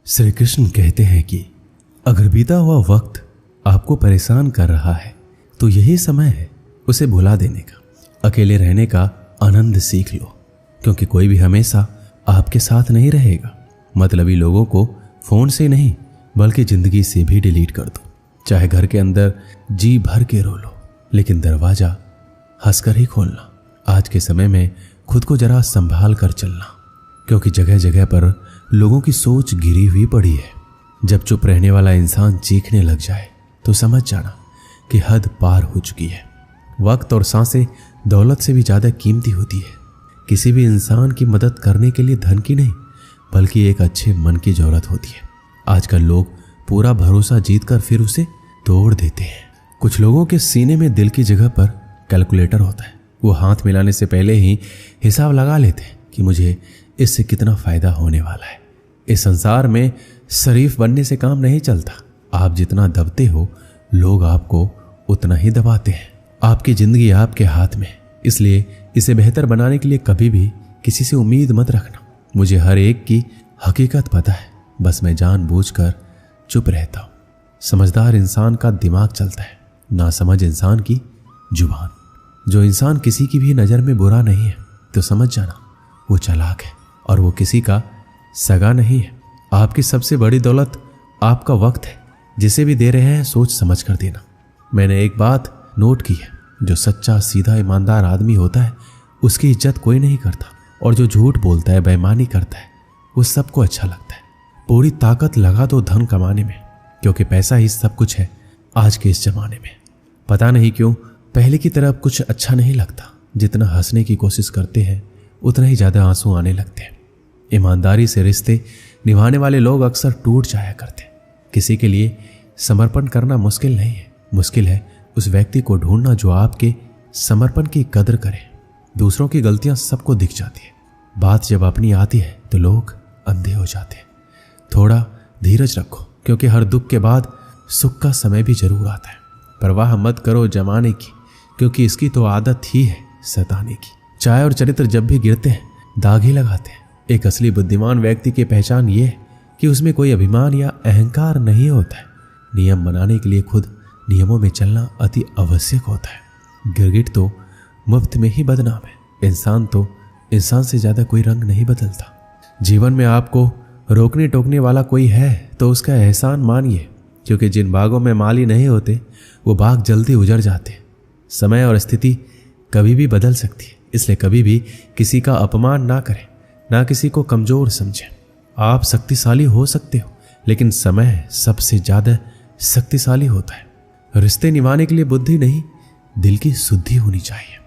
श्री कृष्ण कहते हैं कि अगर बीता हुआ वक्त आपको परेशान कर रहा है तो यही समय है उसे भुला देने का। अकेले रहने का आनंद सीख लो, क्योंकि कोई भी हमेशा आपके साथ नहीं रहेगा। मतलबी लोगों को फोन से नहीं बल्कि जिंदगी से भी डिलीट कर दो। चाहे घर के अंदर जी भर के रो लो, लेकिन दरवाजा हंसकर ही खोलना। आज के समय में खुद को जरा संभाल कर चलना, क्योंकि जगह जगह पर लोगों की सोच गिरी हुई पड़ी है। जब चुप रहने वाला इंसान चीखने लग जाए तो समझ जाना कि हद पार हो चुकी है। वक्त और सांसें दौलत से भी ज्यादा कीमती होती है। किसी भी इंसान की मदद करने के लिए धन की नहीं बल्कि एक अच्छे मन की जरूरत होती है। आजकल लोग पूरा भरोसा जीतकर फिर उसे तोड़ देते हैं। कुछ लोगों के सीने में दिल की जगह पर कैलकुलेटर होता है। वो हाथ मिलाने से पहले ही हिसाब लगा लेते हैं कि मुझे इससे कितना फायदा होने वाला है। इस संसार में शरीफ बनने से काम नहीं चलता। आप जितना दबते हो लोग आपको उतना ही दबाते हैं। आपकी जिंदगी आपके हाथ में, इसलिए इसे बेहतर बनाने के लिए कभी भी किसी से उम्मीद मत रखना। मुझे हर एक की हकीकत पता है, बस मैं जानबूझकर चुप रहता हूँ। समझदार इंसान का दिमाग चलता है, नासमझ इंसान की जुबान। जो इंसान किसी की भी नज़र में बुरा नहीं है तो समझ जाना वो चालाक है और वो किसी का सगा नहीं है। आपकी सबसे बड़ी दौलत आपका वक्त है। जिसे भी दे रहे हैं सोच समझ कर देना। मैंने एक बात नोट की है, जो सच्चा सीधा ईमानदार आदमी होता है उसकी इज्जत कोई नहीं करता, और जो झूठ बोलता है बेईमानी करता है वो सबको अच्छा लगता है। पूरी ताकत लगा दो धन कमाने में, क्योंकि पैसा ही सब कुछ है आज के इस जमाने में। पता नहीं क्यों पहले की तरह कुछ अच्छा नहीं लगता। जितना हंसने की कोशिश करते हैं उतना ही ज्यादा आंसू आने लगते हैं। ईमानदारी से रिश्ते निभाने वाले लोग अक्सर टूट जाया करते हैं। किसी के लिए समर्पण करना मुश्किल नहीं है, मुश्किल है उस व्यक्ति को ढूंढना जो आपके समर्पण की कदर करे। दूसरों की गलतियां सबको दिख जाती है, बात जब अपनी आती है तो लोग अंधे हो जाते हैं। थोड़ा धीरज रखो, क्योंकि हर दुख के बाद सुख का समय भी जरूर आता है। परवाह मत करो जमाने की, क्योंकि इसकी तो आदत ही है सताने की। चाय और चरित्र जब भी गिरते हैं दाग ही लगाते हैं। एक असली बुद्धिमान व्यक्ति की पहचान ये है कि उसमें कोई अभिमान या अहंकार नहीं होता है। नियम बनाने के लिए खुद नियमों में चलना अति आवश्यक होता है। गिरगिट तो मुफ्त में ही बदनाम है। इंसान तो इंसान से ज्यादा कोई रंग नहीं बदलता। जीवन में आपको रोकने टोकने वाला कोई है तो उसका एहसान मानिए, क्योंकि जिन बागों में माली नहीं होते वो बाग जल्दी उजड़ जाते। समय और स्थिति कभी भी बदल सकती है, इसलिए कभी भी किसी का अपमान ना करें, ना किसी को कमजोर समझें। आप शक्तिशाली हो सकते हो, लेकिन समय सबसे ज्यादा शक्तिशाली होता है। रिश्ते निभाने के लिए बुद्धि नहीं दिल की शुद्धि होनी चाहिए।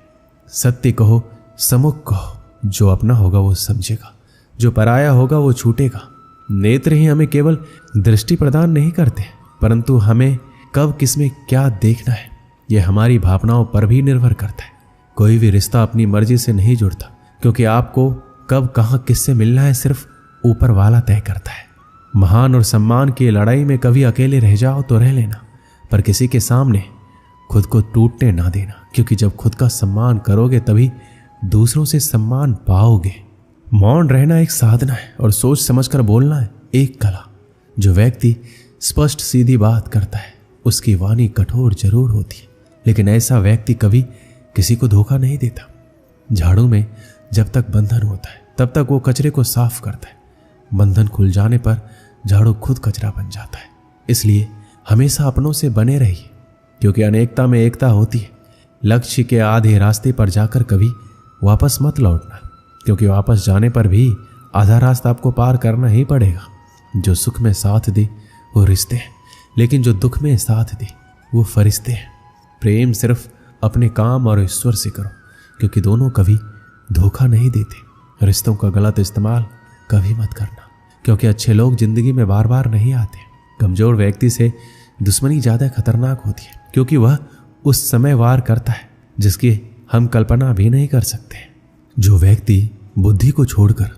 सत्य कहो, सम्मुख कहो, जो अपना होगा वो समझेगा, जो पराया होगा वो छूटेगा। नेत्र ही हमें केवल दृष्टि प्रदान नहीं करते, परंतु हमें कब किसमें क्या देखना है यह हमारी भावनाओं पर भी निर्भर करता है। कोई भी रिश्ता अपनी मर्जी से नहीं जुड़ता, क्योंकि आपको कब कहां किससे मिलना है सिर्फ ऊपर वाला तय करता है। महान और सम्मान की लड़ाई में कभी अकेले रह जाओ तो रह लेना, पर किसी के सामने खुद को टूटने ना देना, क्योंकि जब खुद का सम्मान करोगे तभी दूसरों से सम्मान पाओगे। मौन रहना एक साधना है और सोच समझकर बोलना है एक कला। जो व्यक्ति स्पष्ट सीधी बात करता है उसकी वाणी कठोर जरूर होती है, लेकिन ऐसा व्यक्ति कभी किसी को धोखा नहीं देता। झाड़ू में जब तक बंधन होता है तब तक वो कचरे को साफ करता है। बंधन खुल जाने पर झाड़ू खुद कचरा बन जाता है। इसलिए हमेशा अपनों से बने रहिए, क्योंकि अनेकता में एकता होती है। लक्ष्य के आधे रास्ते पर जाकर कभी वापस मत लौटना, क्योंकि वापस जाने पर भी आधा रास्ता आपको पार करना ही पड़ेगा। जो सुख में साथ दे वो रिश्ते हैं, लेकिन जो दुख में साथ दे वो फरिश्ते हैं। प्रेम सिर्फ अपने काम और ईश्वर से करो, क्योंकि दोनों कभी धोखा नहीं देते। रिश्तों का गलत इस्तेमाल कभी मत करना, क्योंकि अच्छे लोग जिंदगी में बार बार नहीं आते। कमजोर व्यक्ति से दुश्मनी ज्यादा खतरनाक होती है, क्योंकि वह उस समय वार करता है जिसकी हम कल्पना भी नहीं कर सकते। जो व्यक्ति बुद्धि को छोड़कर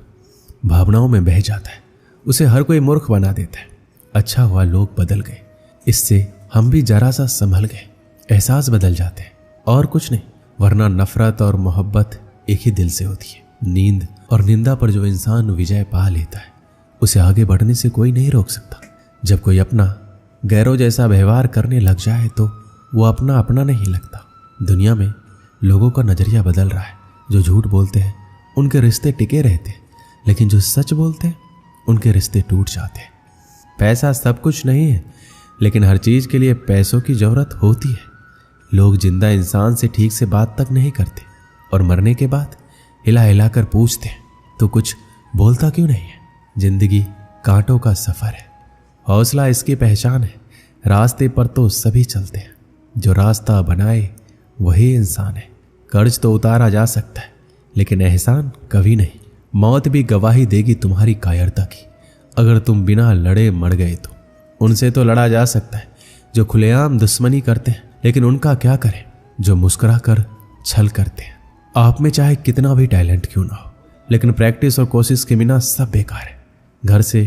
भावनाओं में बह जाता है उसे हर कोई मूर्ख बना देता है। अच्छा हुआ लोग बदल गए, इससे हम भी जरा सा संभल गए। एहसास बदल जाते हैं और कुछ नहीं, वरना नफरत और मोहब्बत एक ही दिल से होती है। नींद और निंदा पर जो इंसान विजय पा लेता है उसे आगे बढ़ने से कोई नहीं रोक सकता। जब कोई अपना गैरों जैसा व्यवहार करने लग जाए तो वो अपना अपना नहीं लगता। दुनिया में लोगों का नजरिया बदल रहा है। जो झूठ बोलते हैं उनके रिश्ते टिके रहते हैं, लेकिन जो सच बोलते हैं उनके रिश्ते टूट जाते हैं। पैसा सब कुछ नहीं है, लेकिन हर चीज के लिए पैसों की जरूरत होती है। लोग जिंदा इंसान से ठीक से बात तक नहीं करते और मरने के बाद हिला हिला कर पूछते हैं तो कुछ बोलता क्यों नहीं है। जिंदगी कांटों का सफर है, हौसला इसकी पहचान है। रास्ते पर तो सभी चलते हैं, जो रास्ता बनाए वही इंसान है। कर्ज तो उतारा जा सकता है, लेकिन एहसान कभी नहीं। मौत भी गवाही देगी तुम्हारी कायरता की, अगर तुम बिना लड़े मर गए तो। उनसे तो लड़ा जा सकता है जो खुलेआम दुश्मनी करते हैं, लेकिन उनका क्या करें जो मुस्कुरा कर छल करते हैं। आप में चाहे कितना भी टैलेंट क्यों ना हो, लेकिन प्रैक्टिस और कोशिश के बिना सब बेकार है। घर से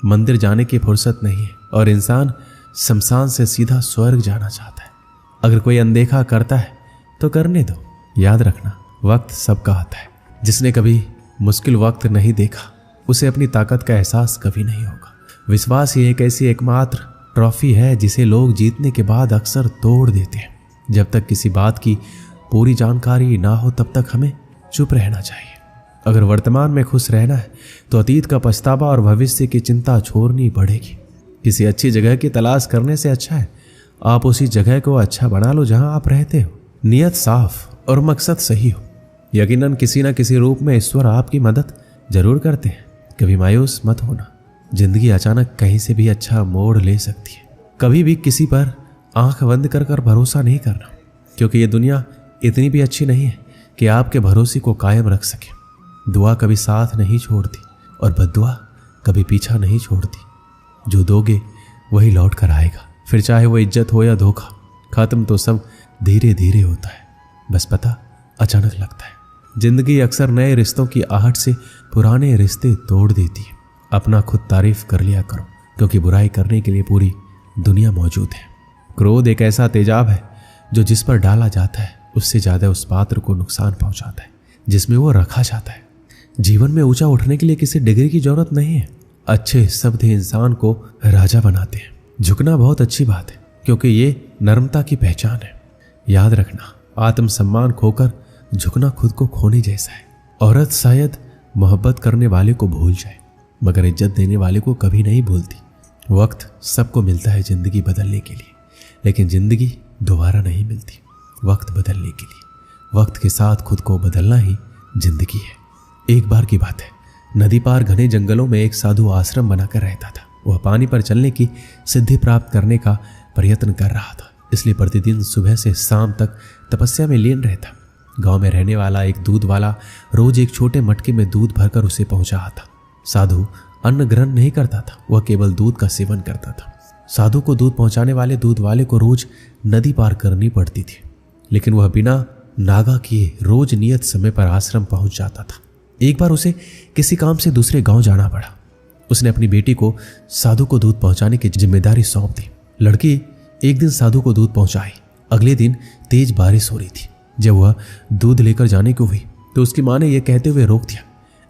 मंदिर जाने की फुर्सत नहीं है और इंसान शमशान से सीधा स्वर्ग जाना चाहता है। अगर कोई अनदेखा करता है तो करने दो। याद रखना, वक्त सबका आता है। जिसने कभी मुश्किल वक्त नहीं देखा उसे अपनी ताकत का एहसास कभी नहीं होगा। विश्वास ही एक ऐसी एकमात्र ट्रॉफी है जिसे लोग जीतने के बाद अक्सर तोड़ देते हैं। जब तक किसी बात की पूरी जानकारी ना हो तब तक हमें चुप रहना चाहिए। अगर वर्तमान में खुश रहना है तो अतीत का पछतावा और भविष्य की चिंता छोड़नी पड़ेगी। किसी अच्छी जगह की तलाश करने से अच्छा है आप उसी जगह को अच्छा बना लो जहां आप रहते हो। नियत साफ और मकसद सही हो, यकीनन किसी न किसी रूप में ईश्वर आपकी मदद जरूर करते हैं। कभी मायूस मत होना, जिंदगी अचानक कहीं से भी अच्छा मोड़ ले सकती है। कभी भी किसी पर आंख बंद कर भरोसा नहीं करना, क्योंकि ये दुनिया इतनी भी अच्छी नहीं है कि आपके भरोसे को कायम रख सके। दुआ कभी साथ नहीं छोड़ती और बद्दुआ कभी पीछा नहीं छोड़ती। जो दोगे वही लौट कर आएगा, फिर चाहे वो इज्जत हो या धोखा। खत्म तो सब धीरे धीरे होता है, बस पता अचानक लगता है। जिंदगी अक्सर नए रिश्तों की आहट से पुराने रिश्ते तोड़ देती है। अपना खुद तारीफ कर लिया करो, क्योंकि बुराई करने के लिए पूरी दुनिया मौजूद है। क्रोध एक ऐसा तेजाब है जो जिस पर डाला जाता है उससे ज्यादा उस पात्र को नुकसान पहुंचाता है जिसमें वो रखा जाता है। जीवन में ऊंचा उठने के लिए किसी डिग्री की जरूरत नहीं है। अच्छे शब्द इंसान को राजा बनाते हैं। झुकना बहुत अच्छी बात है, क्योंकि ये नम्रता की पहचान है। याद रखना, आत्मसम्मान खोकर झुकना खुद को खोने जैसा है। औरत शायद मोहब्बत करने वाले को भूल जाए, मगर इज्जत देने वाले को कभी नहीं भूलती। वक्त सबको मिलता है जिंदगी बदलने के लिए, लेकिन जिंदगी दोबारा नहीं मिलती वक्त बदलने के लिए। वक्त के साथ खुद को बदलना ही जिंदगी है। एक बार की बात है, नदी पार घने जंगलों में एक साधु आश्रम बनाकर रहता था। वह पानी पर चलने की सिद्धि प्राप्त करने का प्रयत्न कर रहा था, इसलिए प्रतिदिन सुबह से शाम तक तपस्या में लीन रहता। गांव में रहने वाला एक दूध वाला रोज एक छोटे मटके में दूध भरकर उसे पहुंचाता। साधु अन्न ग्रहण नहीं करता था, वह केवल दूध का सेवन करता था। साधु को दूध पहुंचाने वाले दूध वाले को रोज नदी पार करनी पड़ती थी, लेकिन वह बिना नागा किए रोज नियत समय पर आश्रम पहुंच जाता था। एक बार उसे किसी काम से दूसरे गांव जाना पड़ा। उसने अपनी बेटी को साधु को दूध पहुंचाने की जिम्मेदारी सौंप दी। लड़की एक दिन साधु को दूध पहुंचाई। अगले दिन तेज बारिश हो रही थी। जब वह दूध लेकर जाने को हुई तो उसकी मां ने यह कहते हुए रोक दिया,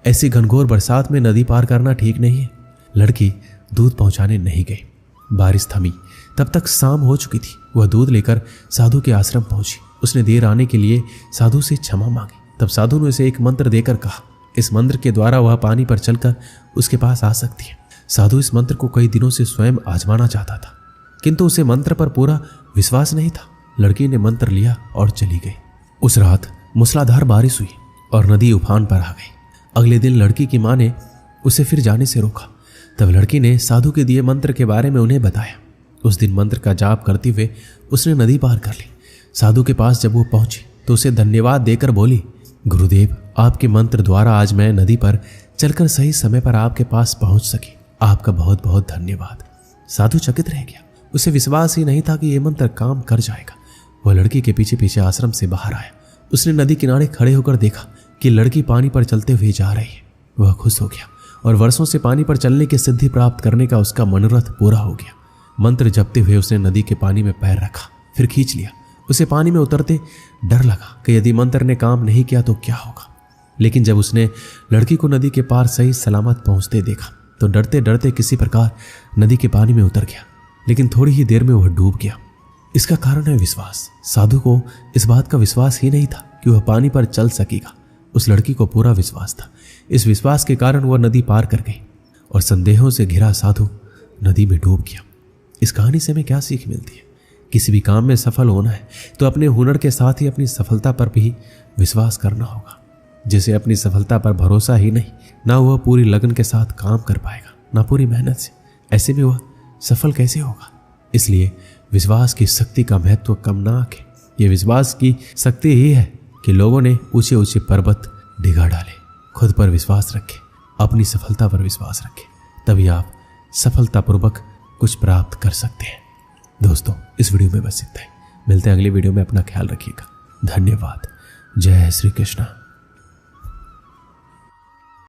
ऐसी घनघोर बरसात में नदी पार करना ठीक नहीं है। लड़की दूध पहुंचाने नहीं गई। बारिश थमी, तब तक शाम हो चुकी थी। वह दूध लेकर साधु के आश्रम पहुंची। उसने देर आने के लिए साधु से क्षमा मांगी। तब साधु ने उसे एक मंत्र देकर कहा, इस मंत्र के द्वारा वह पानी पर चलकर उसके पास आ सकती है। साधु इस मंत्र को कई दिनों से स्वयं आजमाना चाहता था, किंतु उसे मंत्र पर पूरा विश्वास नहीं था। लड़की ने मंत्र लिया और चली गई। उस रात मूसलाधार बारिश हुई और नदी उफान पर आ गई। अगले दिन लड़की की मां ने उसे फिर जाने से रोका। तब लड़की ने साधु के दिए मंत्र के बारे में उन्हें बताया। उस दिन मंत्र का जाप करते हुए उसने नदी पार कर ली। साधु के पास जब वो पहुंची तो उसे धन्यवाद देकर बोली, गुरुदेव, आपके मंत्र द्वारा आज मैं नदी पर चलकर सही समय पर आपके पास पहुंच सकी। आपका बहुत बहुत धन्यवाद। साधु चकित रह गया। उसे विश्वास ही नहीं था कि यह मंत्र काम कर जाएगा। वह लड़की के पीछे पीछे आश्रम से बाहर आया। उसने नदी किनारे खड़े होकर देखा कि लड़की पानी पर चलते हुए जा रही है। वह खुश हो गया और वर्षों से पानी पर चलने की सिद्धि प्राप्त करने का उसका मनोरथ पूरा हो गया। मंत्र जपते हुए उसने नदी के पानी में पैर रखा, फिर खींच लिया। उसे पानी में उतरते डर लगा कि यदि मंत्र ने काम नहीं किया तो क्या होगा। लेकिन जब उसने लड़की को नदी के पार सही सलामत पहुंचते देखा तो डरते डरते किसी प्रकार नदी के पानी में उतर गया, लेकिन थोड़ी ही देर में वह डूब गया। इसका कारण है विश्वास। साधु को इस बात का विश्वास ही नहीं था कि वह पानी पर चल सकेगा। उस लड़की को पूरा विश्वास था। इस विश्वास के कारण वह नदी पार कर गई और संदेहों से घिरा साधु नदी में डूब गया। इस कहानी से हमें क्या सीख मिलती है? किसी भी काम में सफल होना है तो अपने हुनर के साथ ही अपनी सफलता पर भी विश्वास करना होगा। जिसे अपनी सफलता पर भरोसा ही नहीं, ना वह पूरी लगन के साथ काम कर पाएगा, ना पूरी मेहनत से, ऐसे में वह सफल कैसे होगा? इसलिए विश्वास की शक्ति का महत्व कम ना आके, ये विश्वास की शक्ति ही है कि लोगों ने ऊंचे ऊंचे पर्वत डिगा डाले। खुद पर विश्वास रखें, अपनी सफलता पर विश्वास रखें, तभी आप सफलतापूर्वक कुछ प्राप्त कर सकते हैं। दोस्तों, इस वीडियो में बस इतना ही। मिलते हैं अगली वीडियो में। अपना ख्याल रखिएगा। धन्यवाद। जय श्री कृष्ण।